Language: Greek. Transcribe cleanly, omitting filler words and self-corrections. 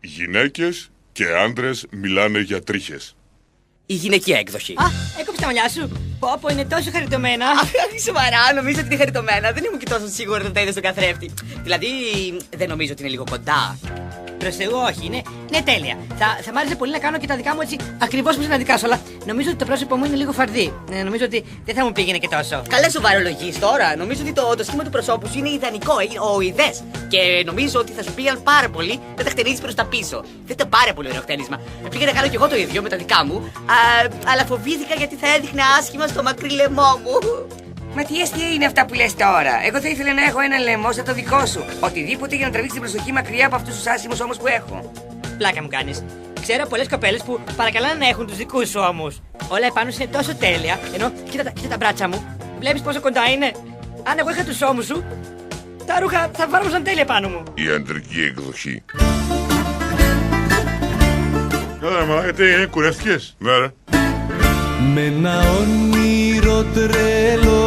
Γυναίκες και άντρες μιλάνε για τρίχες. Η γυναικεία έκδοχη. Α, έκοψε τα μαλλιά σου. Πω, είναι τόσο χαριτωμένα. Αχ, σοβαρά, νομίζω ότι είναι χαριτωμένα. Δεν ήμουν και τόσο σίγουρη όταν τα είδα στον καθρέφτη. Δηλαδή, δεν νομίζω ότι είναι λίγο κοντά. Προς Θεού, όχι, είναι τέλεια. Θα μ' άρεσε πολύ να κάνω και τα δικά μου έτσι ακριβώς όπως να δικάσω, αλλά νομίζω ότι το πρόσωπό μου είναι λίγο φαρδί. Νομίζω ότι δεν θα μου πήγαινε και τόσο. Καλά, σοβαρολογείς τώρα. Νομίζω ότι το σχήμα του προσώπου σου είναι ιδανικό, ο ιδές. Και νομίζω ότι θα σου πήγαν πάρα πολύ να τα χτενίσεις προς τα πίσω. Δεν ήταν πάρα πολύ ωραίο χτένισμα. Πήγα να κάνω κι εγώ το ίδιο με τα δικά μου, αλλά φοβήθηκα γιατί θα έδειχνε άσχημα στο μακρύ λαιμό μου. Μα τι αστεία είναι αυτά που λες τώρα. Εγώ θα ήθελα να έχω ένα λαιμό σαν το δικό σου. Οτιδήποτε για να τραβήξει την προσοχή μακριά από αυτούς τους άσχημους ώμους που έχω. Πλάκα μου κάνεις. Ξέρω πολλές κοπέλες που παρακαλάνε να έχουν τους δικούς σου ώμους. Όλα επάνω σου είναι τόσο τέλεια. Ενώ κοίτα τα μπράτσα μου. Βλέπεις πόσο κοντά είναι. Αν εγώ είχα τους ώμους σου, τα ρούχα θα βάρμοσαν τέλεια πάνω μου. Η αντρική εκδοχή. Καλά, μαλάκα, τι κουρεύτηκες? Ναι, ρε. Με ένα όνειρο τρελό